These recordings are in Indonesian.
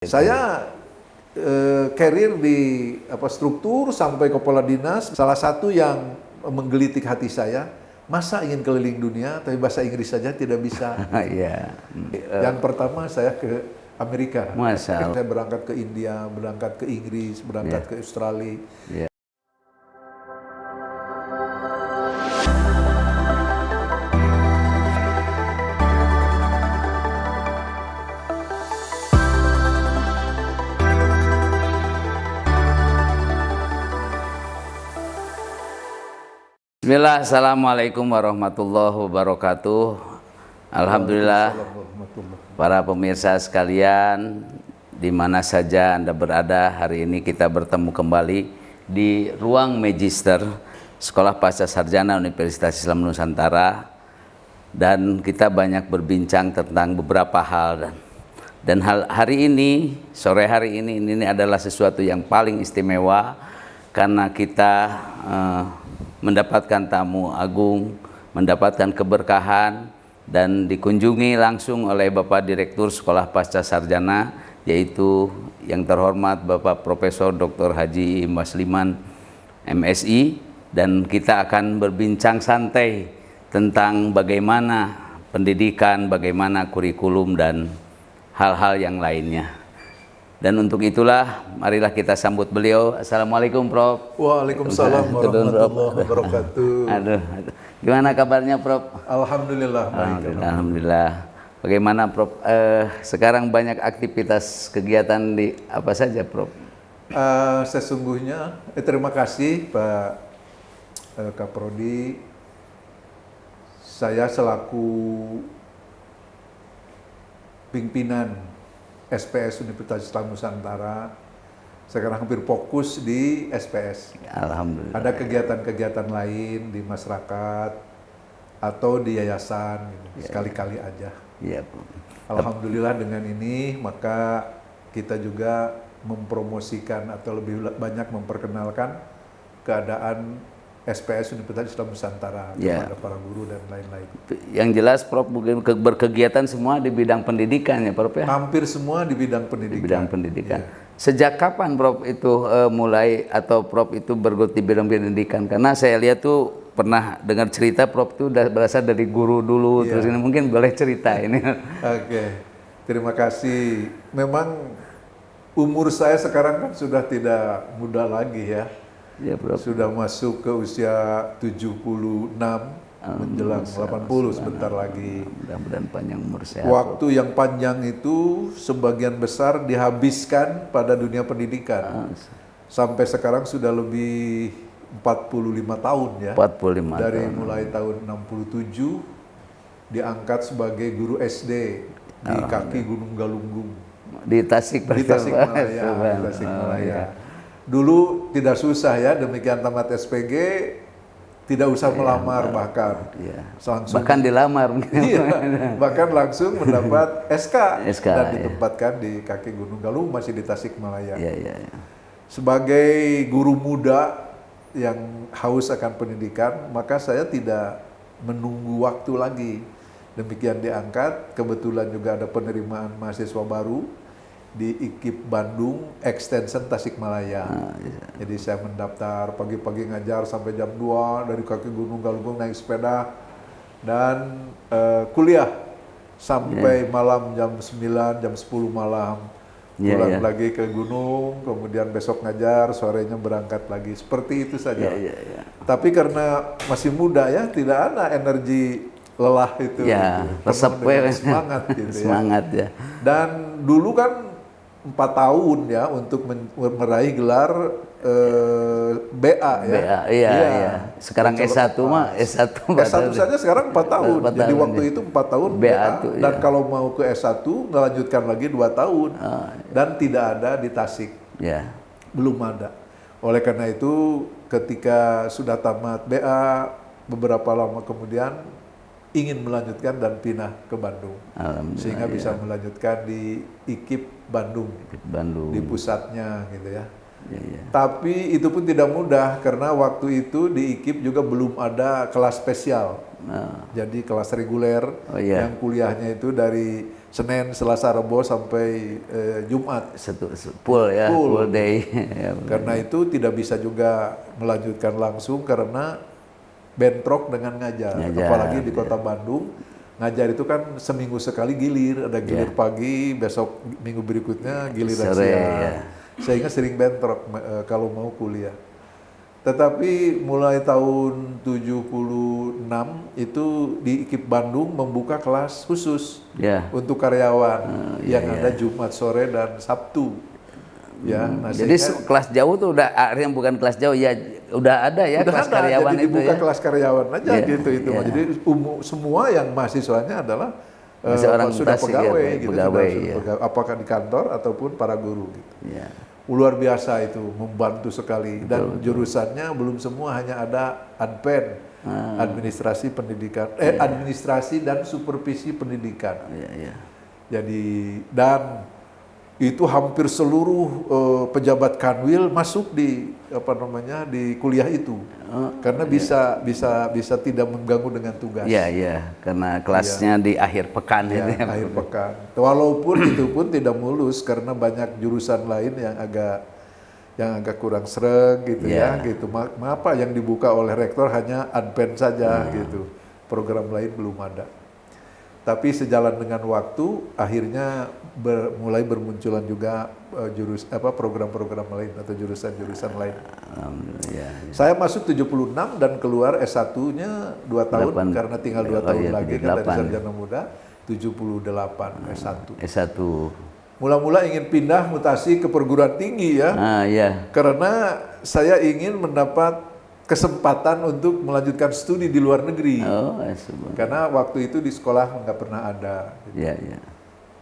Saya karir di struktur sampai kepala dinas. Salah satu yang menggelitik hati saya, masa ingin keliling dunia tapi bahasa Inggris saja tidak bisa. Iya. Yang pertama saya ke Amerika. Masya Allah. Saya berangkat ke India, berangkat ke Inggris, berangkat ke Australia. Ya. Bismillah, Assalamualaikum warahmatullahi wabarakatuh. Alhamdulillah, para pemirsa sekalian, di mana saja Anda berada, hari ini kita bertemu kembali di ruang Magister Sekolah Pasca Sarjana Universitas Islam Nusantara, dan kita banyak berbincang tentang beberapa hal, dan hari ini, sore hari ini adalah sesuatu yang paling istimewa karena kita mendapatkan tamu agung, mendapatkan keberkahan, dan dikunjungi langsung oleh Bapak Direktur Sekolah Pasca Sarjana, yaitu yang terhormat Bapak Profesor Dr. Haji Masliman MSI, dan kita akan berbincang santai tentang bagaimana pendidikan, bagaimana kurikulum, dan hal-hal yang lainnya. Dan untuk itulah, marilah kita sambut beliau. Assalamualaikum, Prof. Waalaikumsalam warahmatullahi wabarakatuh. Aduh. Gimana kabarnya, Prof? Alhamdulillah, baik. Alhamdulillah. Bagaimana, Prof? Sekarang banyak aktivitas kegiatan di apa saja, Prof? Sesungguhnya, terima kasih Pak Kaprodi. Saya selaku pimpinan SPS Universitas Islam Nusantara sekarang hampir fokus di SPS. Alhamdulillah. Ada kegiatan-kegiatan lain di masyarakat atau di yayasan, gitu. Sekali-kali aja. Iya, Prof. Alhamdulillah dengan ini maka kita juga mempromosikan atau lebih banyak memperkenalkan keadaan SPS Universitas Islam Nusantara kepada para guru dan lain-lain. Yang jelas, Prof, mungkin berkegiatan semua di bidang pendidikan ya, Prof ya? Hampir semua di bidang pendidikan. Di bidang pendidikan. Sejak kapan, Prof, itu mulai atau Prof itu bergelut di bidang pendidikan? Karena saya lihat tuh pernah dengar cerita Prof itu udah berasal dari guru dulu, terus ini mungkin boleh cerita ini. Oke, terima kasih. Memang umur saya sekarang kan sudah tidak muda lagi ya. Ya, Prof. Sudah masuk ke usia 76, menjelang 80 sebentar lagi. Mudah-mudahan panjang umur sehat. Waktu yang panjang itu sebagian besar dihabiskan pada dunia pendidikan. Sampai sekarang sudah lebih 45 tahun ya. 45 Dari tahun. mulai tahun 67 diangkat sebagai guru SD di kaki Gunung Galunggung. Di Tasikmalaya. Di Tasikmalaya. Dulu tidak susah ya, demikian tamat SPG tidak usah melamar bahkan. Langsung, bahkan dilamar. Bahkan langsung mendapat SK dan ditempatkan di kaki Gunung Galunggung, masih di Tasikmalaya. Sebagai guru muda yang haus akan pendidikan, maka saya tidak menunggu waktu lagi. Demikian diangkat, kebetulan juga ada penerimaan mahasiswa baru di IKIP Bandung Extension Tasikmalaya. Jadi saya mendaftar pagi-pagi ngajar sampai jam 2 dari kaki Gunung Galunggung naik sepeda, dan kuliah sampai malam jam 9, jam 10 malam. Pulang lagi ke gunung, kemudian besok ngajar, sorenya berangkat lagi. Seperti itu saja. Tapi karena masih muda ya, tidak ada energi lelah itu. Semangat gitu ya. Semangat ya. Dan dulu kan 4 tahun ya untuk meraih gelar BA ya. Iya. Sekarang S1 mah S1 saja sekarang 4 tahun. Jadi waktu itu 4 tahun BA. Dan kalau mau ke S1 melanjutkan lagi 2 tahun. Dan tidak ada di Tasik. Belum ada. Oleh karena itu ketika sudah tamat BA, beberapa lama kemudian ingin melanjutkan dan pindah ke Bandung, sehingga bisa melanjutkan di IKIP Bandung, di pusatnya gitu ya. Tapi itu pun tidak mudah karena waktu itu di IKIP juga belum ada kelas spesial. Jadi kelas reguler yang kuliahnya itu dari Senin, Selasa, Rabu sampai Jumat. Full ya, full day. Karena itu tidak bisa juga melanjutkan langsung karena bentrok dengan ngajar. Apalagi di kota Bandung, ngajar itu kan seminggu sekali gilir, ada gilir pagi, besok minggu berikutnya giliran siang. Sehingga sering bentrok kalau mau kuliah. Tetapi mulai tahun 76 itu di IKIP Bandung membuka kelas khusus untuk karyawan yang ada Jumat sore dan Sabtu. Ya, nah jadi kelas jauh tuh udah yang bukan kelas jauh ya udah ada ya kelas karyawan jadi itu dibuka ya. Kelas karyawan aja gitu itu. Jadi semua yang mahasiswanya adalah sudah pegawai gitu, pegawai, apakah di kantor ataupun para guru gitu. Luar biasa itu, membantu sekali. Dan jurusannya belum semua, hanya ada ADPEN, administrasi pendidikan, administrasi dan supervisi pendidikan. Jadi dan itu hampir seluruh pejabat Kanwil masuk di di kuliah itu, karena bisa tidak mengganggu dengan tugas. Karena kelasnya di akhir pekan itu. Akhir pekan. Walaupun itu pun tidak mulus karena banyak jurusan lain yang agak kurang sreg gitu gitu. Mengapa yang dibuka oleh rektor hanya ADPEN saja gitu. Program lain belum ada. Tapi sejalan dengan waktu, akhirnya mulai bermunculan juga program-program lain atau jurusan-jurusan lain. Saya masuk 76 dan keluar S1-nya 2 tahun karena tinggal 2 tahun lagi kan dari sarjana muda, 78 S1. Mula-mula ingin pindah mutasi ke perguruan tinggi karena saya ingin mendapat kesempatan untuk melanjutkan studi di luar negeri. Karena waktu itu di sekolah nggak pernah ada.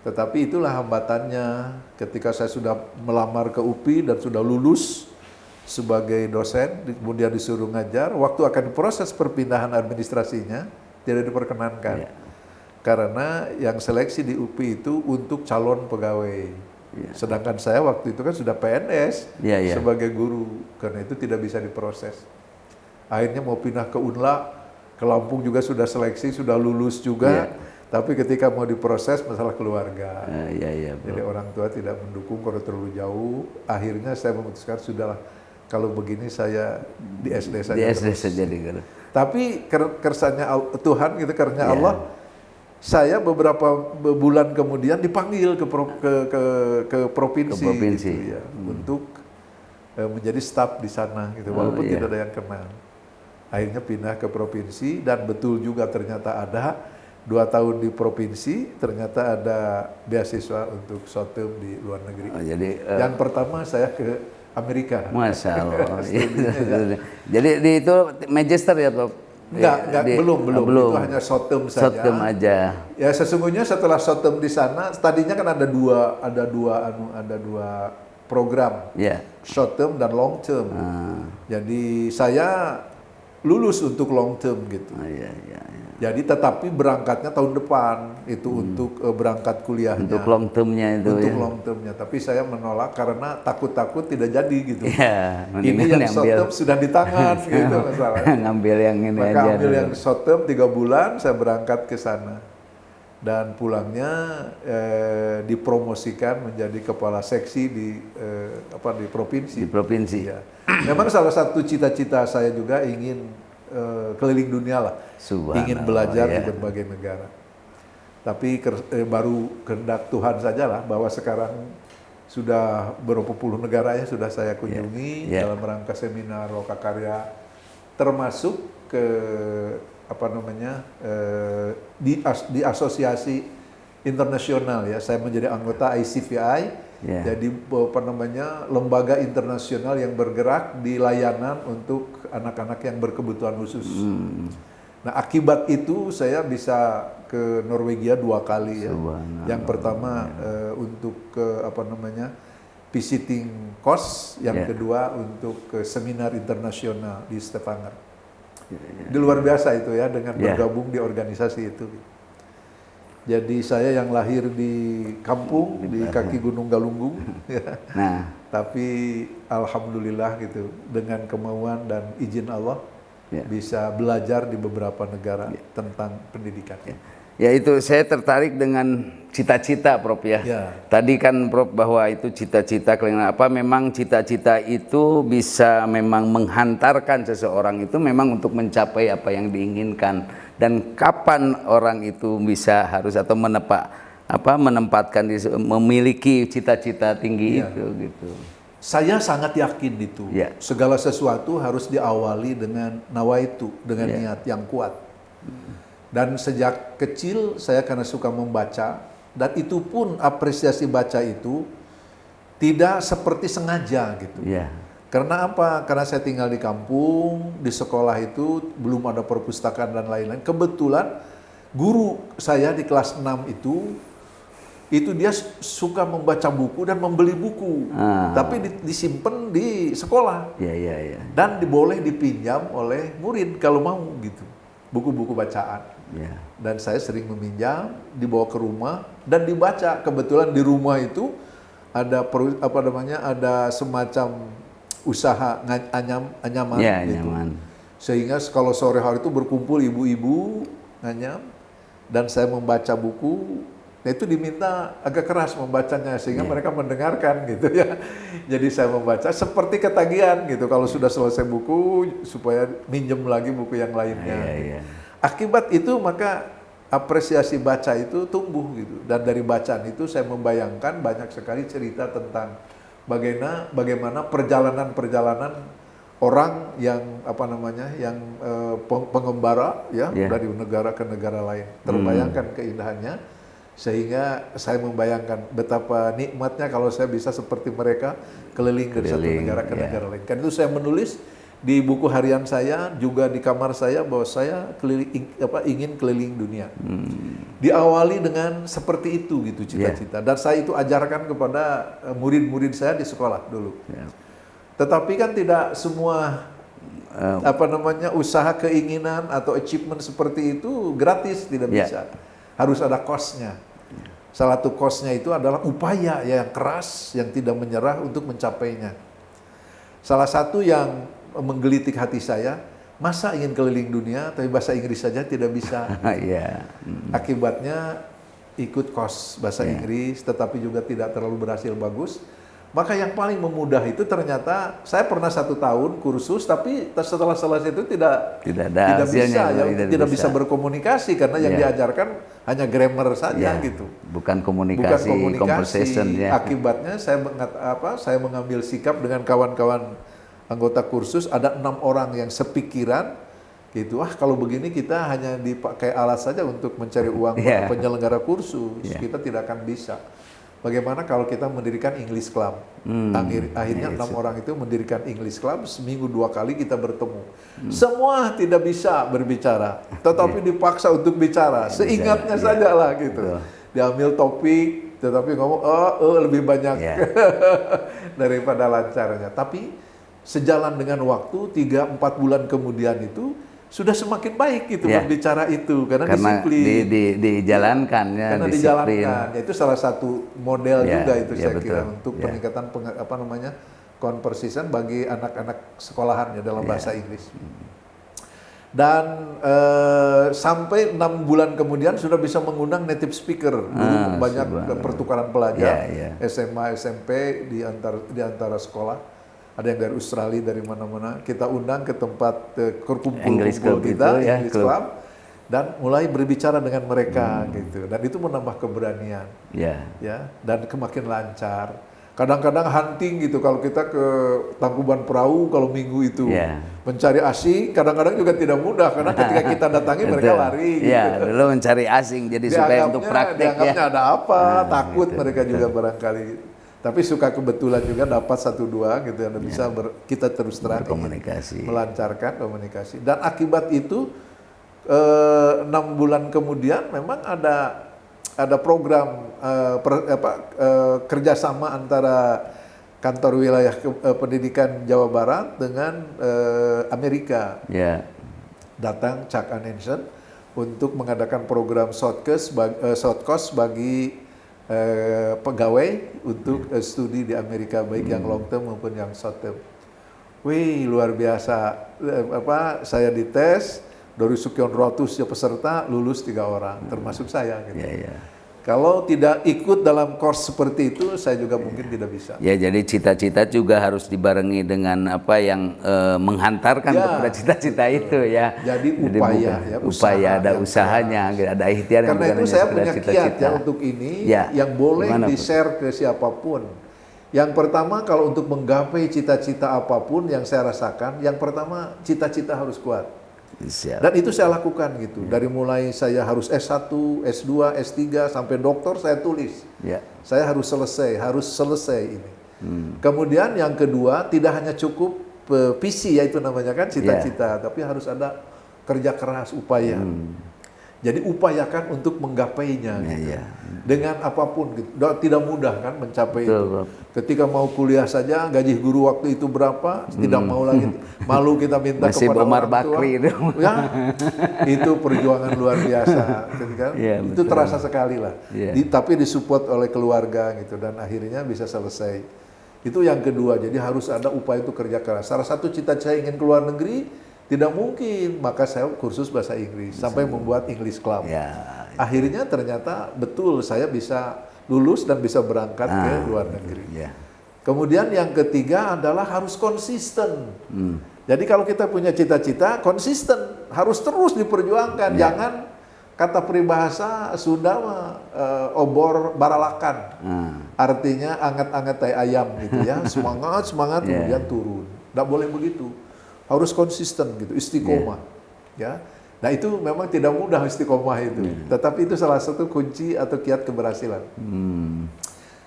Tetapi itulah hambatannya ketika saya sudah melamar ke UPI dan sudah lulus sebagai dosen, kemudian disuruh ngajar, waktu akan diproses perpindahan administrasinya tidak diperkenankan. Karena yang seleksi di UPI itu untuk calon pegawai. Sedangkan saya waktu itu kan sudah PNS sebagai guru, karena itu tidak bisa diproses. Akhirnya mau pindah ke UNLA, ke Lampung juga sudah seleksi, sudah lulus juga, tapi ketika mau diproses masalah keluarga. Jadi orang tua tidak mendukung kalau terlalu jauh. Akhirnya saya memutuskan sudahlah, kalau begini saya di SD saja. Di SD saja gitu. Tapi kersanya Tuhan gitu, karena Allah, saya beberapa bulan kemudian dipanggil ke provinsi, gitu, untuk menjadi staf di sana gitu, walaupun tidak ada yang kenal. Akhirnya pindah ke provinsi dan betul juga ternyata ada 2 tahun di provinsi, ternyata ada beasiswa untuk short-term di luar negeri. Yang pertama saya ke Amerika. Masya Allah. Jadi itu magister ya Prof? Enggak, belum. Itu hanya short-term saja. Short-term aja. Ya sesungguhnya setelah short-term di sana, tadinya kan ada dua program, short-term dan long-term. Jadi saya lulus untuk long-term gitu. Jadi tetapi berangkatnya tahun depan itu untuk berangkat kuliahnya. Untuk long-termnya itu. Untuk long-termnya. Tapi saya menolak karena takut-takut tidak jadi gitu. Ini yang short-term sudah di tangan gitu masalahnya. Ngambil yang ini Maka aja. ambil yang short-term 3 bulan, saya berangkat ke sana. Dan pulangnya dipromosikan menjadi kepala seksi di provinsi. Di provinsi. Memang salah satu cita-cita saya juga ingin keliling dunia lah, ingin belajar di berbagai negara. Tapi baru kehendak Tuhan sajalah bahwa sekarang sudah berapa puluh negara ya sudah saya kunjungi dalam rangka seminar lokakarya, termasuk ke di asosiasi internasional ya. Saya menjadi anggota ICVI. Jadi lembaga internasional yang bergerak di layanan untuk anak-anak yang berkebutuhan khusus. Nah akibat itu saya bisa ke Norwegia 2 kali ya. Yang pertama untuk visiting course, yang kedua untuk ke seminar internasional di Stavanger. Di luar biasa itu ya dengan bergabung di organisasi itu. Jadi saya yang lahir di kampung di kaki Gunung Galunggung, tapi alhamdulillah gitu dengan kemauan dan izin Allah bisa belajar di beberapa negara tentang pendidikan. Ya itu saya tertarik dengan cita-cita, Prof ya. Tadi kan Prof bahwa itu cita-cita apa memang cita-cita itu bisa memang menghantarkan seseorang itu memang untuk mencapai apa yang diinginkan, dan kapan orang itu bisa harus atau menempatkan memiliki cita-cita tinggi itu gitu. Saya sangat yakin itu. Segala sesuatu harus diawali dengan nawaitu, dengan niat yang kuat. Dan sejak kecil saya karena suka membaca, dan itu pun apresiasi baca itu tidak seperti sengaja gitu. Karena apa? Karena saya tinggal di kampung, di sekolah itu belum ada perpustakaan dan lain-lain. Kebetulan guru saya di kelas 6 itu dia suka membaca buku dan membeli buku, tapi disimpan di sekolah. Dan boleh dipinjam oleh murid kalau mau gitu, buku-buku bacaan. Dan saya sering meminjam, dibawa ke rumah dan dibaca. Kebetulan di rumah itu ada ada semacam usaha anyaman gitu. Sehingga kalau sore hari itu berkumpul ibu-ibu nganyam dan saya membaca buku. Nah itu diminta agak keras membacanya sehingga mereka mendengarkan gitu ya. Jadi saya membaca seperti ketagihan gitu, kalau sudah selesai buku supaya minjem lagi buku yang lainnya. Akibat itu maka apresiasi baca itu tumbuh gitu, dan dari bacaan itu saya membayangkan banyak sekali cerita tentang bagaimana perjalanan orang yang pengembara dari negara ke negara lain. Terbayangkan keindahannya, sehingga saya membayangkan betapa nikmatnya kalau saya bisa seperti mereka keliling dari satu negara ke negara lain. Kan itu saya menulis di buku harian saya, juga di kamar saya, bahwa saya ingin keliling dunia. Diawali dengan seperti itu gitu cita-cita, dan saya itu ajarkan kepada murid-murid saya di sekolah dulu. Tetapi kan tidak semua usaha keinginan atau achievement seperti itu gratis, tidak bisa. Harus ada cost-nya. Salah satu cost-nya itu adalah upaya yang keras, yang tidak menyerah untuk mencapainya. Salah satu yang menggelitik hati saya, masa ingin keliling dunia tapi bahasa Inggris saja tidak bisa. Akibatnya ikut kos bahasa Inggris tetapi juga tidak terlalu berhasil bagus. Maka yang paling memudah itu ternyata saya pernah 1 tahun kursus, tapi setelah selesai itu tidak bisa berkomunikasi karena yang diajarkan hanya grammar saja gitu. Bukan komunikasi. Conversation, Akibatnya saya mengambil sikap dengan kawan-kawan anggota kursus, ada 6 orang yang sepikiran gitu. Kalau begini kita hanya dipakai alat saja untuk mencari uang penyelenggara kursus, kita tidak akan bisa. Bagaimana kalau kita mendirikan English Club? Akhirnya 6 orang itu mendirikan English Club, seminggu 2 kali kita bertemu. Semua tidak bisa berbicara, tetapi dipaksa untuk bicara, seingatnya saja lah gitu. Diambil topik, tetapi ngomong lebih banyak daripada lancarnya. Tapi sejalan dengan waktu, 3-4 bulan kemudian itu sudah semakin baik gitu berbicara itu, karena disiplin. Dijalankan ya, karena disiplin. Dijalankan. Itu salah satu model juga itu saya kira untuk peningkatan conversation bagi anak-anak sekolahan dalam bahasa Inggris. Dan sampai 6 bulan kemudian sudah bisa mengundang native speaker. Dulu banyak pertukaran pelajar SMA, SMP di antara sekolah. Ada yang dari Australia, dari mana-mana. Kita undang ke tempat kumpul kita, English Club, dan mulai berbicara dengan mereka gitu. Dan itu menambah keberanian, dan makin lancar. Kadang-kadang hunting gitu, kalau kita ke Tangkuban Perahu kalau minggu itu mencari asing, kadang-kadang juga tidak mudah karena ketika kita datangi mereka lari. Dulu mencari asing jadi supaya untuk praktek. Dianggapnya ada apa, takut mereka juga barangkali. Tapi suka kebetulan juga dapat 1-2 gitu yang bisa kita terus terang melancarkan komunikasi. Dan akibat itu 6 bulan kemudian memang ada program kerjasama antara kantor wilayah pendidikan Jawa Barat dengan Amerika. Datang Chuck Anensen untuk mengadakan program short course bagi pegawai untuk studi di Amerika, baik yang long term maupun yang short term. Wih, luar biasa. Saya dites, Dari sekian ratus peserta lulus 3 orang, termasuk saya. Gitu. Kalau tidak ikut dalam course seperti itu, saya juga mungkin tidak bisa. Ya, jadi cita-cita juga harus dibarengi dengan apa yang menghantarkan kepada cita-cita itu ya. Jadi upaya, upaya ada usahanya, ada ikhtiar. Karena itu saya punya kiat ya untuk ini, yang boleh di-share ke siapapun. Yang pertama, kalau untuk menggapai cita-cita apapun yang saya rasakan, yang pertama cita-cita harus kuat. Dan itu saya lakukan gitu. Dari mulai saya harus S1, S2, S3 sampai doktor saya tulis. Saya harus selesai ini. Kemudian yang kedua, tidak hanya cukup visi ya itu namanya kan cita-cita, tapi harus ada kerja keras, upaya. Jadi upayakan untuk menggapainya gitu. Dengan apapun gitu. Tidak mudah kan mencapai itu. Ketika mau kuliah saja gaji guru waktu itu berapa, tidak mau lagi. Malu kita minta masih kepada Omar orang tua. Bakri itu. Ya, itu perjuangan luar biasa gitu kan. Itu terasa sekali lah. Tapi disupport oleh keluarga gitu dan akhirnya bisa selesai. Itu yang kedua. Jadi harus ada upaya itu kerja keras. Salah satu cita-cita ingin keluar negeri tidak mungkin, maka saya kursus bahasa Inggris sampai membuat English Club. Akhirnya ternyata betul saya bisa lulus dan bisa berangkat ke luar negeri. Kemudian yang ketiga adalah harus konsisten. Jadi kalau kita punya cita-cita, konsisten, harus terus diperjuangkan. Jangan kata peribahasa Sunda obor baralakan. Artinya anget-anget tai ayam gitu ya. Semangat kemudian turun. Tidak boleh begitu. Harus konsisten gitu, istiqomah. Ya. Nah itu memang tidak mudah istiqomah itu. Tetapi itu salah satu kunci atau kiat keberhasilan.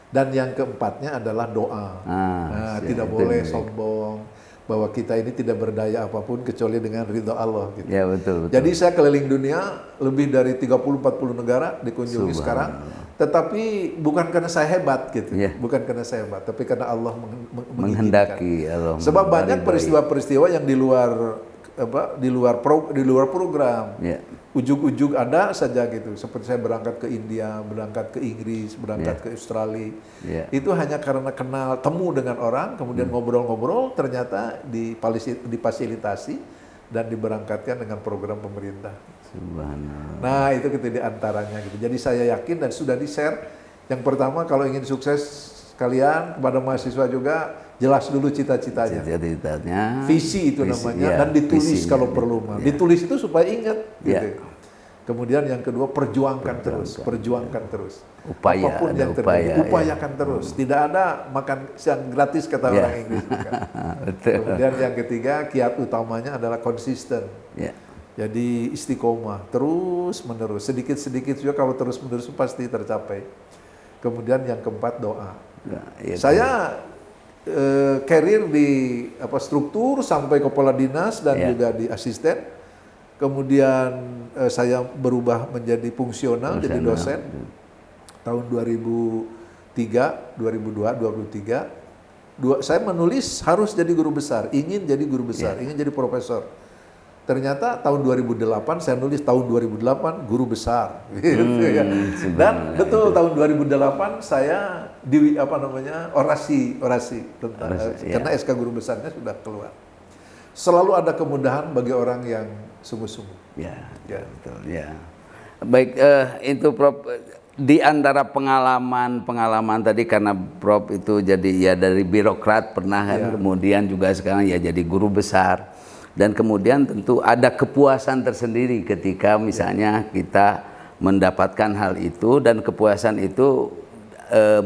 Dan yang keempatnya adalah doa. Tidak boleh sombong bahwa kita ini tidak berdaya apapun kecuali dengan ridho Allah. Gitu. Ya, betul. Jadi saya keliling dunia lebih dari 30-40 negara dikunjungi sekarang. Tetapi bukan karena saya hebat gitu, bukan karena saya hebat, tapi karena Allah menghendaki. Sebab banyak peristiwa-peristiwa yang di luar program. Ujug-ujug ada saja gitu. Seperti saya berangkat ke India, berangkat ke Inggris, berangkat ke Australia. Itu hanya karena kenal, temu dengan orang, kemudian ngobrol-ngobrol, ternyata difasilitasi dan diberangkatkan dengan program pemerintah. Nah itu di antaranya gitu. Jadi saya yakin dan sudah di-share. Yang pertama kalau ingin sukses kalian kepada mahasiswa juga jelas dulu cita-citanya. Visi itu namanya dan ditulis kalau perlu. Ditulis itu supaya ingat. Gitu. Kemudian yang kedua perjuangkan terus. Apapun yang terjadi, upayakan terus. Tidak ada makan siang gratis kata orang Inggris. Kemudian yang ketiga kiat utamanya adalah konsisten. Jadi istiqomah terus menerus, sedikit-sedikit juga kalau terus menerus pasti tercapai. Kemudian yang keempat doa. Saya karir di struktur sampai kepala dinas dan juga di asisten. Kemudian saya berubah menjadi fungsional, jadi dosen tahun 2003, 2002, 2003. Saya menulis harus jadi guru besar, ingin jadi guru besar, ingin jadi profesor. Ternyata tahun 2008 saya nulis tahun 2008 guru besar. Dan betul tahun 2008 saya di orasi tentang karena SK guru besarnya sudah keluar. Selalu ada kemudahan bagi orang yang sungguh-sungguh. Betul. Baik, itu Prof, di antara pengalaman tadi karena Prof itu jadi dari birokrat pernah kan, kemudian juga sekarang jadi guru besar. Dan kemudian tentu ada kepuasan tersendiri ketika misalnya kita mendapatkan hal itu, dan kepuasan itu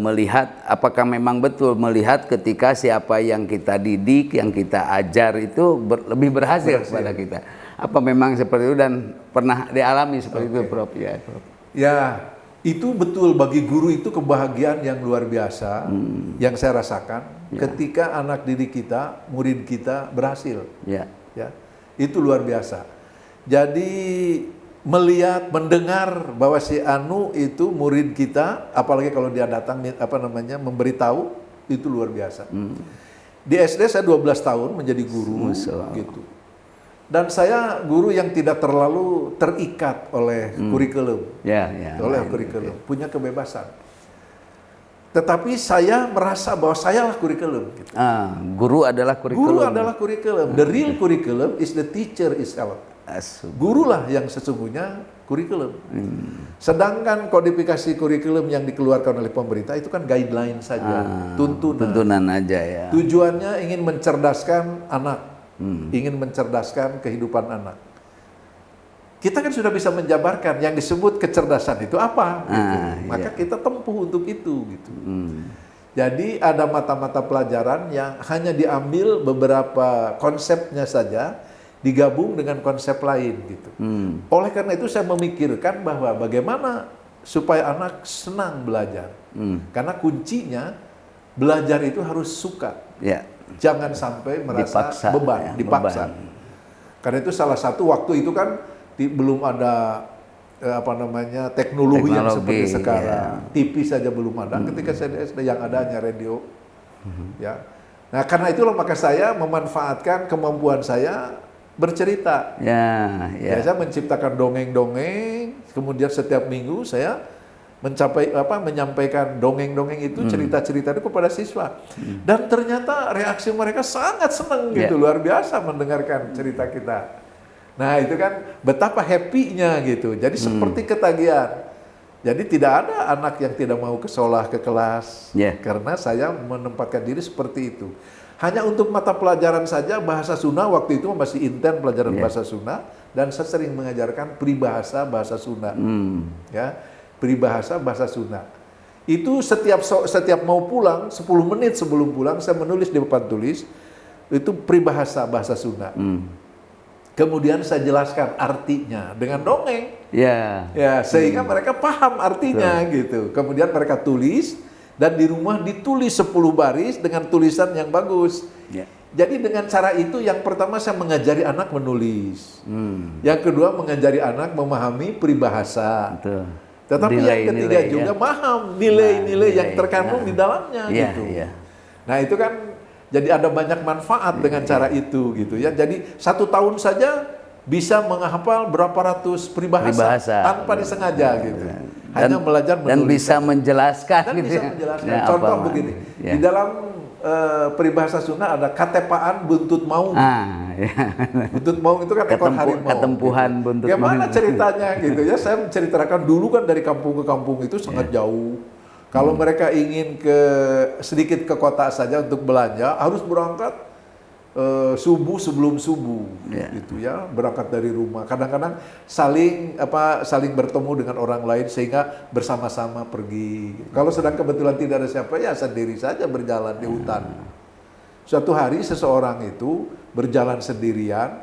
melihat apakah memang betul, melihat ketika siapa yang kita didik, yang kita ajar itu lebih berhasil kepada kita. Apa memang seperti itu dan pernah dialami seperti itu Prof? Ya, itu betul, bagi guru itu kebahagiaan yang luar biasa yang saya rasakan ketika anak didik kita, murid kita berhasil. Itu luar biasa. Jadi melihat, mendengar bahwa si Anu itu murid kita, apalagi kalau dia datang memberitahu, itu luar biasa. Di SD saya 12 tahun menjadi guru gitu. Dan saya guru yang tidak terlalu terikat oleh kurikulum. Kurikulum, punya kebebasan. Tetapi saya merasa bahwa sayalah kurikulum. Gitu. Guru adalah kurikulum. Guru adalah kurikulum. The real curriculum is the teacher itself. Gurulah yang sesungguhnya kurikulum. Sedangkan kodifikasi kurikulum yang dikeluarkan oleh pemerintah itu kan guideline saja, tuntunan aja ya. Tujuannya ingin mencerdaskan anak, ingin mencerdaskan kehidupan anak. Kita kan sudah bisa menjabarkan yang disebut kecerdasan itu apa, gitu. Maka kita tempuh untuk itu, gitu. Jadi ada mata-mata pelajaran yang hanya diambil beberapa konsepnya saja, digabung dengan konsep lain, gitu. Oleh karena itu saya memikirkan bahwa bagaimana supaya anak senang belajar, karena kuncinya belajar itu harus suka, jangan sampai merasa beban, dipaksa. Karena itu salah satu waktu itu kan belum ada teknologi yang seperti sekarang, TV saja belum ada. Ketika saya di SD yang ada hanya radio, ya. Nah karena itulah maka saya memanfaatkan kemampuan saya bercerita. Saya menciptakan dongeng-dongeng, kemudian setiap minggu saya menyampaikan dongeng-dongeng itu, cerita-cerita itu kepada siswa. Dan ternyata reaksi mereka sangat senang gitu, luar biasa mendengarkan cerita kita. Nah itu kan betapa happy-nya gitu. Jadi seperti ketagihan. Jadi tidak ada anak yang tidak mau ke sekolah, ke kelas. Karena saya menempatkan diri seperti itu. Hanya untuk mata pelajaran saja, bahasa Sunda waktu itu masih intens pelajaran bahasa Sunda. Dan saya sering mengajarkan peribahasa bahasa Sunda. Ya, peribahasa bahasa Sunda. Itu setiap mau pulang, 10 menit sebelum pulang, saya menulis di papan tulis, itu peribahasa bahasa Sunda. Kemudian saya jelaskan artinya dengan dongeng, sehingga mereka paham artinya gitu. Kemudian mereka tulis dan di rumah ditulis 10 baris dengan tulisan yang bagus. Jadi dengan cara itu yang pertama saya mengajari anak menulis, yang kedua mengajari anak memahami peribahasa. Tetapi yang ketiga juga paham nilai-nilai yang terkandung di dalamnya gitu. Nah itu kan. Jadi ada banyak manfaat dengan cara itu gitu ya. Jadi 1 tahun saja bisa menghafal berapa ratus peribahasa tanpa disengaja gitu. Hanya belajar menulis. Dan bisa menjelaskan. Dan bisa menjelaskan. Contoh begini, di dalam peribahasa Sunda ada katepaan buntut maung. Buntut maung itu kan ekor harimau. Ketempuhan gitu. Buntut maung. Gimana ceritanya gitu ya? Saya menceritakan dulu kan dari kampung ke kampung itu sangat jauh. Kalau mereka ingin sedikit ke kota saja untuk belanja, harus berangkat subuh sebelum subuh, gitu ya, berangkat dari rumah. Kadang-kadang saling bertemu dengan orang lain sehingga bersama-sama pergi. Kalau sedang kebetulan tidak ada siapa, ya sendiri saja berjalan di hutan. Suatu hari seseorang itu berjalan sendirian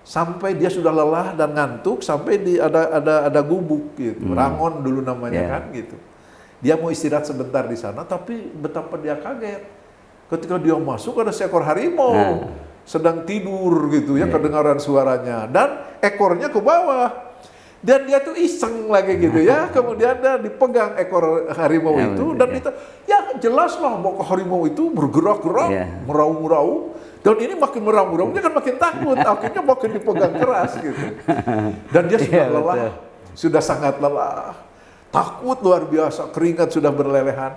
sampai dia sudah lelah dan ngantuk, sampai ada gubuk gitu, rangon dulu namanya kan gitu. Dia mau istirahat sebentar di sana, tapi betapa dia kaget. Ketika dia masuk ada seekor harimau sedang tidur gitu ya, kedengaran suaranya dan ekornya ke bawah. Dan dia tuh iseng lagi gitu ya. Kemudian dia dipegang ekor harimau itu dan itu ya jelaslah bahwa harimau itu bergerak-gerak, meraung-raung. Dan ini makin meraung-raung, dia kan makin takut, akhirnya makin dipegang keras gitu. Dan dia sudah lelah, sudah sangat lelah. Takut luar biasa, keringat sudah berlelehan.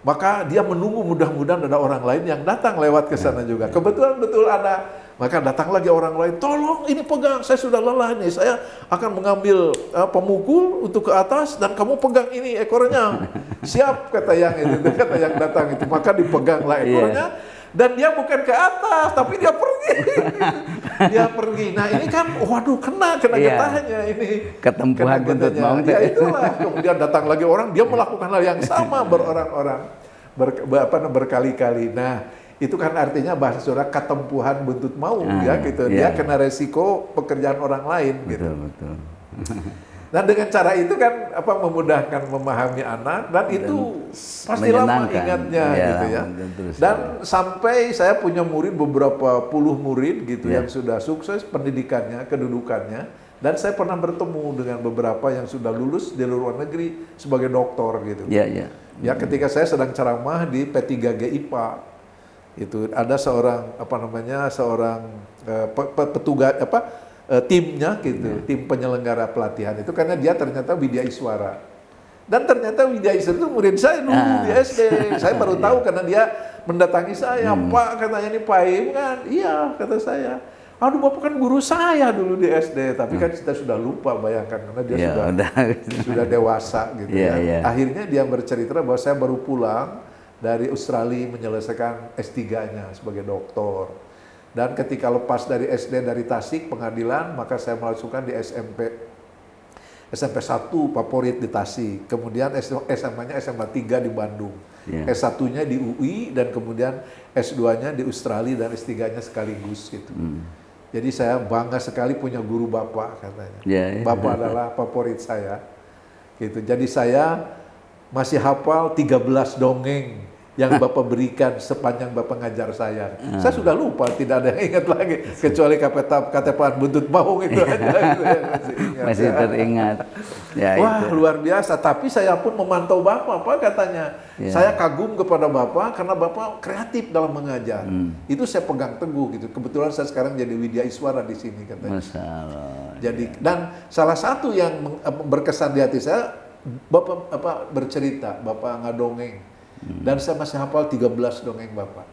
Maka dia menunggu mudah-mudahan ada orang lain yang datang lewat ke sana juga. Kebetulan betul ada. Maka datang lagi orang lain, tolong ini pegang, saya sudah lelah nih. Saya akan mengambil pemukul untuk ke atas dan kamu pegang ini ekornya. Siap kata yang datang itu. Maka dipeganglah ekornya. Dan dia bukan ke atas, tapi dia pergi. Dia pergi. Nah ini kan, waduh kena getahnya ini. Ketempuhan buntut maung. Ya itulah. Kemudian datang lagi orang, dia melakukan hal yang sama berorang-orang. Berkali-kali. Nah itu kan artinya bahasa Sunda ketempuhan buntut maung ya gitu. Dia kena resiko pekerjaan orang lain gitu. Betul. Nah dengan cara itu kan memudahkan memahami anak dan itu pasti lama ingatnya gitu ya. Dan sampai saya punya murid beberapa puluh murid gitu yang sudah sukses pendidikannya, kedudukannya, dan saya pernah bertemu dengan beberapa yang sudah lulus di luar negeri sebagai doktor gitu. Ya ketika saya sedang ceramah di P3G IPA itu ada seorang petugas timnya gitu, tim penyelenggara pelatihan itu karena dia ternyata Widya Iswara. Dan ternyata Widya Iswara itu murid saya dulu di SD. Saya baru tahu karena dia mendatangi saya, Pak katanya ini Pak Im kan? Iya kata saya. aduh Bapak kan guru saya dulu di SD, tapi kan kita sudah lupa, bayangkan karena dia sudah dewasa gitu ya. Akhirnya dia bercerita bahwa saya baru pulang dari Australia menyelesaikan S3-nya sebagai doktor. Dan ketika lepas dari SD dari Tasik pengadilan, maka saya memasukkan di SMP 1 favorit di Tasik. Kemudian SMA-nya SMA 3 di Bandung. S1-nya di UI dan kemudian S2-nya di Australia dan S3-nya sekaligus gitu. Jadi saya bangga sekali punya guru Bapak katanya. Bapak adalah favorit saya. Gitu. Jadi saya masih hafal 13 dongeng yang Bapak berikan sepanjang Bapak ngajar saya. Saya sudah lupa, tidak ada yang ingat lagi kecuali katepaan buntut maung itu aja. Masih teringat. Ya, wah, itu luar biasa. Tapi saya pun memantau Bapak, Pak katanya. Saya kagum kepada Bapak karena Bapak kreatif dalam mengajar. Itu saya pegang teguh gitu. Kebetulan saya sekarang jadi Widya Iswara di sini katanya. Masalah. Jadi dan salah satu yang berkesan di hati saya, Bapak bercerita, Bapak ngadongeng. Dan saya masih hafal 13 dongeng Bapak.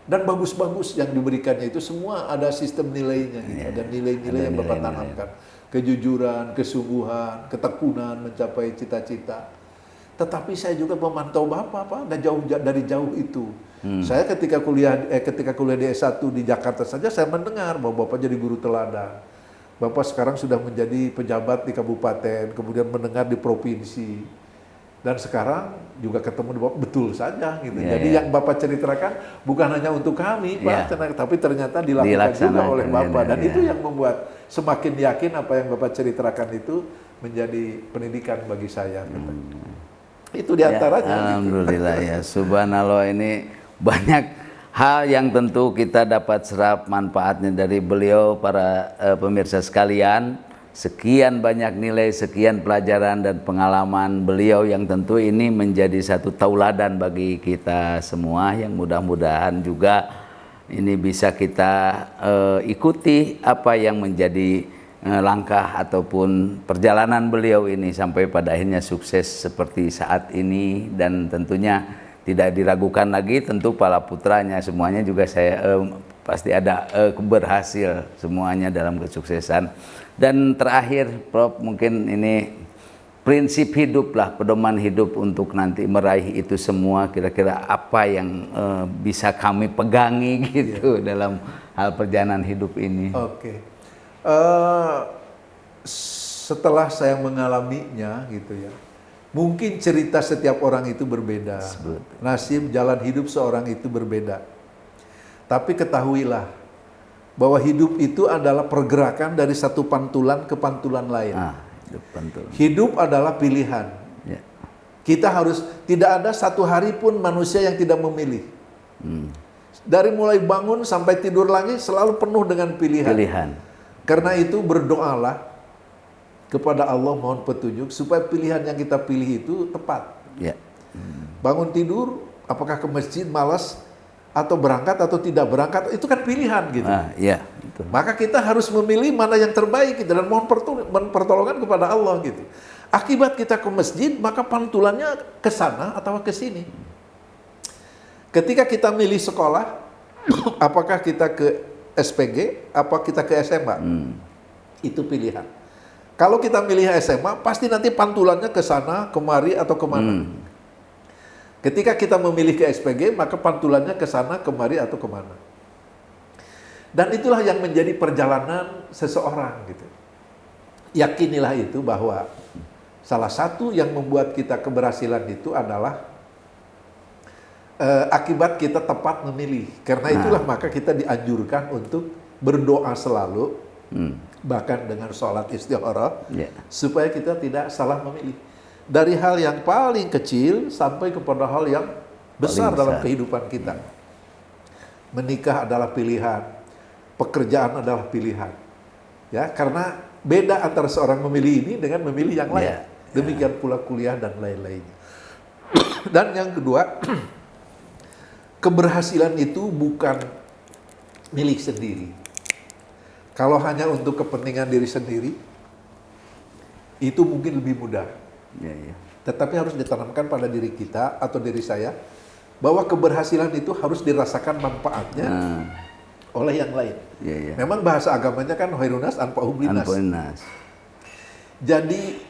Dan bagus-bagus yang diberikannya itu semua ada sistem nilainya gitu. Ada nilai-nilai yang Bapak tanamkan. Kejujuran, kesungguhan, ketekunan mencapai cita-cita. Tetapi saya juga memantau Bapak, Pak, dan dari jauh itu. Saya ketika kuliah di S1 di Jakarta saja saya mendengar bahwa Bapak jadi guru teladan. Bapak sekarang sudah menjadi pejabat di kabupaten, kemudian mendengar di provinsi. Dan sekarang juga ketemu di Bapak, betul saja gitu. Jadi yang Bapak ceritakan bukan hanya untuk kami, Pak, tapi ternyata dilakukan juga oleh Bapak. Dan itu yang membuat semakin yakin apa yang Bapak ceritakan itu menjadi pendidikan bagi saya. Itu diantaranya. Alhamdulillah ya, subhanallah, ini banyak hal yang tentu kita dapat serap manfaatnya dari beliau, para pemirsa sekalian. Sekian banyak nilai, sekian pelajaran dan pengalaman beliau yang tentu ini menjadi satu tauladan bagi kita semua, yang mudah-mudahan juga ini bisa kita ikuti apa yang menjadi langkah ataupun perjalanan beliau ini sampai pada akhirnya sukses seperti saat ini. Dan tentunya tidak diragukan lagi, tentu para putranya semuanya juga pasti ada berhasil semuanya dalam kesuksesan. Dan terakhir Prof, mungkin ini prinsip hidup lah, pedoman hidup untuk nanti meraih itu semua, kira-kira apa yang bisa kami pegangi gitu dalam hal perjalanan hidup ini. Setelah saya mengalaminya gitu ya, mungkin cerita setiap orang itu berbeda, nasib jalan hidup seorang itu berbeda. Tapi ketahuilah bahwa hidup itu adalah pergerakan dari satu pantulan ke pantulan lain. Hidup adalah pilihan. Kita harus, tidak ada satu hari pun manusia yang tidak memilih. Dari mulai bangun sampai tidur lagi selalu penuh dengan pilihan. Karena itu berdoalah kepada Allah, mohon petunjuk supaya pilihan yang kita pilih itu tepat. Bangun tidur, apakah ke masjid malas, atau berangkat atau tidak berangkat, itu kan pilihan gitu. Maka kita harus memilih mana yang terbaik gitu, dan mohon pertolongan kepada Allah gitu. Akibat kita ke masjid, maka pantulannya ke sana atau ke sini. Ketika kita milih sekolah, apakah kita ke SPG, apa kita ke SMA? Itu pilihan. Kalau kita milih SMA, pasti nanti pantulannya ke sana, kemari atau kemana. Ketika kita memilih ke SPG, maka pantulannya ke sana, kemari, atau kemana. Dan itulah yang menjadi perjalanan seseorang gitu. Yakinilah itu bahwa salah satu yang membuat kita keberhasilan itu adalah akibat kita tepat memilih. Karena itulah maka kita dianjurkan untuk berdoa selalu, bahkan dengan sholat istikharah, supaya kita tidak salah memilih. Dari hal yang paling kecil sampai kepada hal yang besar dalam kehidupan kita. Menikah adalah pilihan, pekerjaan adalah pilihan. Ya, karena beda antara seorang memilih ini dengan memilih yang lain. Demikian pula kuliah dan lain-lainnya. Dan yang kedua, keberhasilan itu bukan milik sendiri. Kalau hanya untuk kepentingan diri sendiri, itu mungkin lebih mudah. Tetapi harus ditanamkan pada diri kita atau diri saya bahwa keberhasilan itu harus dirasakan manfaatnya oleh yang lain. Ya. Memang bahasa agamanya kan khairunas anfa'uhum linnas. Jadi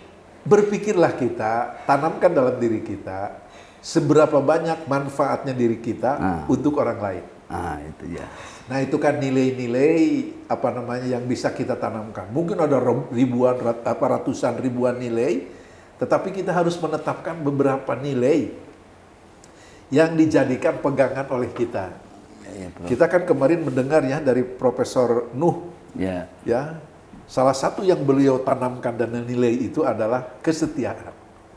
berpikirlah kita, tanamkan dalam diri kita seberapa banyak manfaatnya diri kita untuk orang lain. Itu ya. Nah itu kan nilai-nilai yang bisa kita tanamkan. Mungkin ada ribuan, ratusan ribuan nilai, tetapi kita harus menetapkan beberapa nilai yang dijadikan pegangan oleh kita. Kita kan kemarin mendengar ya dari Profesor Nuh, ya salah satu yang beliau tanamkan dan nilai itu adalah kesetiaan.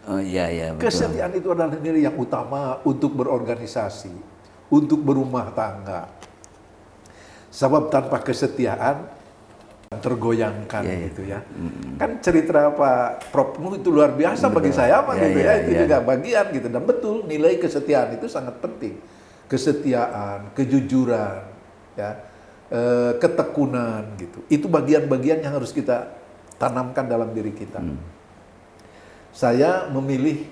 Betul. Kesetiaan itu adalah nilai yang utama untuk berorganisasi, untuk berumah tangga. Sebab tanpa kesetiaan tergoyangkan gitu ya. Kan cerita Pak Prof Nuh itu luar biasa bagi saya itu juga bagian gitu. Dan betul nilai kesetiaan itu sangat penting. Kesetiaan, kejujuran, ya, ketekunan gitu. Itu bagian-bagian yang harus kita tanamkan dalam diri kita. Saya memilih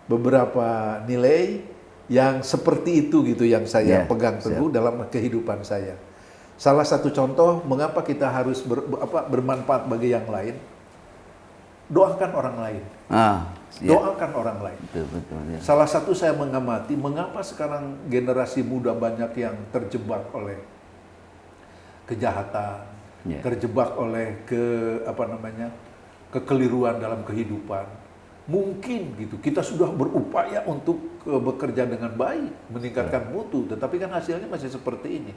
beberapa nilai yang seperti itu gitu yang saya pegang teguh dalam kehidupan saya. Salah satu contoh mengapa kita harus bermanfaat bagi yang lain. Doakan orang lain. Doakan orang lain. Betul, ya. Salah satu saya mengamati mengapa sekarang generasi muda banyak yang terjebak oleh kejahatan, terjebak oleh kekeliruan dalam kehidupan. Mungkin gitu kita sudah berupaya untuk bekerja dengan baik, meningkatkan mutu, tetapi kan hasilnya masih seperti ini.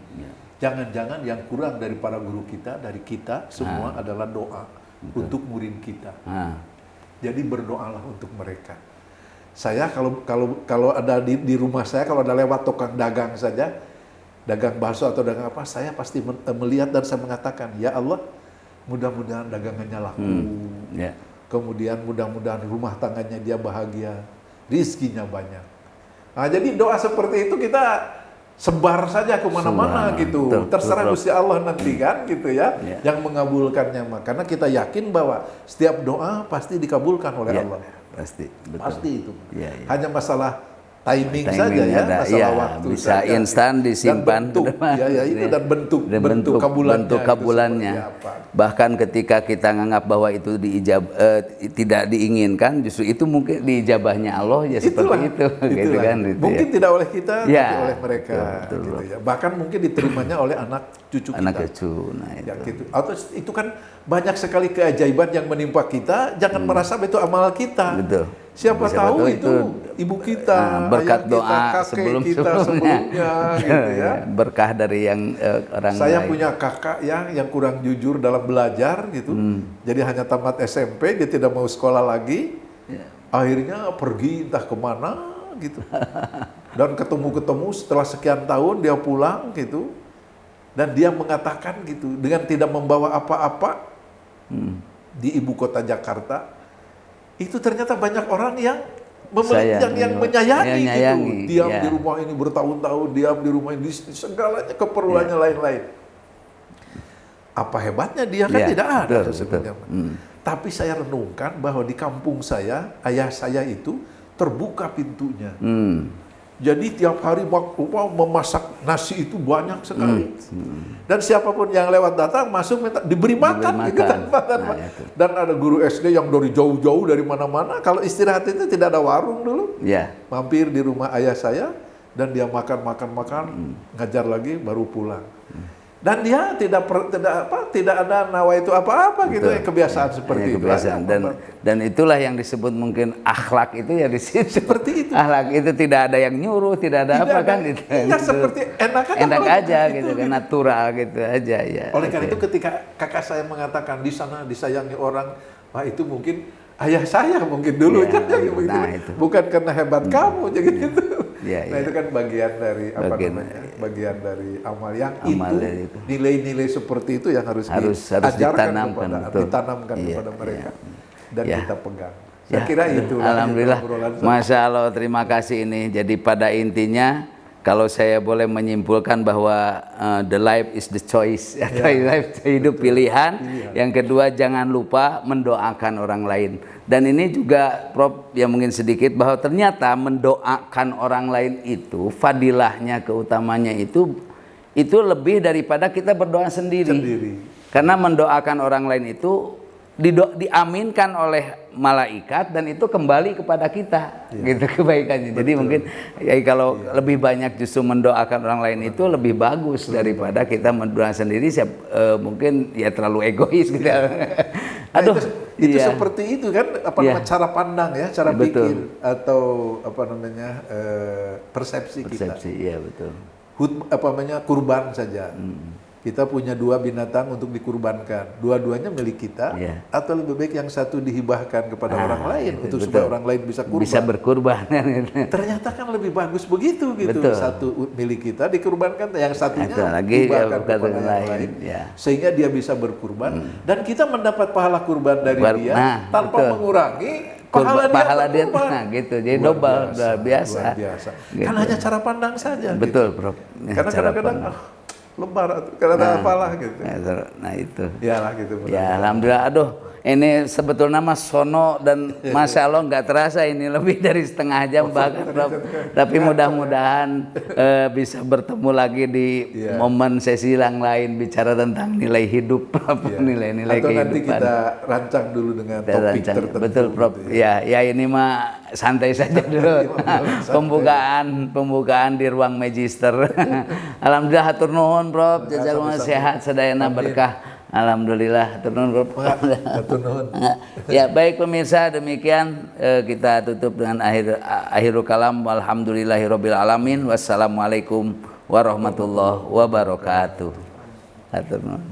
Jangan-jangan yang kurang dari para guru kita, dari kita semua adalah doa untuk murid kita. Jadi berdoalah untuk mereka. Saya kalau ada di rumah saya, kalau ada lewat tukang dagang saja, dagang bakso atau dagang apa, saya pasti melihat dan saya mengatakan, ya Allah, mudah-mudahan dagangannya laku. Kemudian mudah-mudahan rumah tangganya dia bahagia, rizkinya banyak. Nah, jadi doa seperti itu kita sebar saja kemana-mana gitu. Terserah Gusti Allah nanti kan gitu ya, yang mengabulkannya. Karena kita yakin bahwa setiap doa pasti dikabulkan oleh Allah. Pasti, betul. Pasti itu. Hanya masalah timing saja ya, ada, masalah waktu bisa saja. instan disimpan dan bentuk, itu dan bentuk kabulannya. Bahkan ketika kita nganggap bahwa itu tidak diinginkan, justru itu mungkin diijabahnya Allah ya. Seperti itu gitu kan, gitu mungkin tidak oleh kita tapi oleh mereka betul. Gitu ya. Bahkan mungkin diterimanya oleh anak cucu kita. Nah, ya, gitu. Atau itu kan banyak sekali keajaiban yang menimpa kita, jangan merasa itu amal kita. Betul. Siapa tahu itu ibu kita, berkat ayah doa kita, kakek kita sebelumnya gitu ya. Berkah dari yang orang Saya lain. punya kakak yang kurang jujur dalam belajar gitu. Jadi hanya tamat SMP, dia tidak mau sekolah lagi. Akhirnya pergi entah kemana gitu. Dan ketemu setelah sekian tahun dia pulang gitu. Dan dia mengatakan gitu, dengan tidak membawa apa-apa di ibu kota Jakarta, itu ternyata banyak orang yang menyayangi gitu. Diam di rumah ini bertahun-tahun, diam di rumah ini, segalanya keperluannya lain-lain. Apa hebatnya dia kan tidak ada sebenarnya. Tapi saya renungkan bahwa di kampung saya, ayah saya itu terbuka pintunya. Jadi tiap hari memasak nasi itu banyak sekali. Dan siapapun yang lewat datang masuk diberi makan. Gitu, dan ada guru SD yang dari jauh-jauh dari mana-mana. Kalau istirahat itu tidak ada warung dulu. Mampir di rumah ayah saya dan dia makan, ngajar lagi baru pulang. Dan dia tidak ada nawa itu apa-apa gitu ya, kebiasaan seperti itu. Dan itulah yang disebut mungkin akhlak itu ya di situ. Seperti itu. Akhlak itu tidak ada yang nyuruh, tidak ada apa kan itu. Ya seperti enak aja gitu kan, natural gitu aja ya. Oleh karena itu ketika kakak saya mengatakan di sana disayangi orang, wah itu mungkin ayah saya mungkin dulu itu. Bukan karena hebat kamu gitu. Nah itu kan bagian dari bagian dari amal yang itu nilai-nilai seperti itu yang harus ditanamkan kepada mereka dan kita pegang. Saya kira itu. Alhamdulillah, Masya Allah, terima kasih ini. Jadi pada intinya kalau saya boleh menyimpulkan bahwa the life is the choice, hidup pilihan. Yang kedua, jangan lupa mendoakan orang lain. Dan ini juga Prof yang mungkin sedikit bahwa ternyata mendoakan orang lain itu fadilahnya, keutamanya itu itu lebih daripada kita berdoa sendiri. Karena mendoakan orang lain itu diaminkan oleh malaikat dan itu kembali kepada kita, gitu kebaikannya. Jadi mungkin ya kalau lebih banyak justru mendoakan orang lain itu lebih bagus daripada kita mendoakan sendiri. Mungkin ya terlalu egois gitu. Aduh, itu seperti itu kan cara pandang ya, cara pikir atau persepsi kita. Iya betul. Kurban saja. Kita punya 2 binatang untuk dikurbankan, dua-duanya milik kita, atau lebih baik yang satu dihibahkan kepada orang lain untuk supaya orang lain bisa kurban. Bisa berkurban. Ternyata kan lebih bagus begitu gitu. Satu milik kita dikurbankan, yang satunya dihibahkan kepada orang lain. Sehingga dia bisa berkurban dan kita mendapat pahala kurban dari dia tanpa mengurangi pahala dia. Nah, gitu. Jadi double, luar biasa. Gitu. Kan hanya cara pandang saja. Betul, Prof. Karena kadang-kadang lebar karena apalah gitu. Nah itu. Iyalah gitu. Ya alhamdulillah. Aduh, ini sebetulnya mas sono dan masya Allah nggak terasa ini lebih dari setengah jam bahkan. Tapi mudah-mudahan bisa bertemu lagi di momen sesi yang lain bicara tentang nilai hidup, nilai-nilai kehidupan. Atau nanti kita rancang dulu dengan topik tertentu. Betul, Prof. Ya ini mah santai saja dulu. Pembukaan di ruang magister. Alhamdulillah hatur nuhun, Prof. Jazakumullah sehat sadayana berkah. Alhamdulillah, hatur nuhun, Prof. Ya, baik pemirsa, demikian kita tutup dengan akhirul kalam. Walhamdulillahirabbil alamin. Wassalamualaikum warahmatullahi wabarakatuh. Hatur nuhun.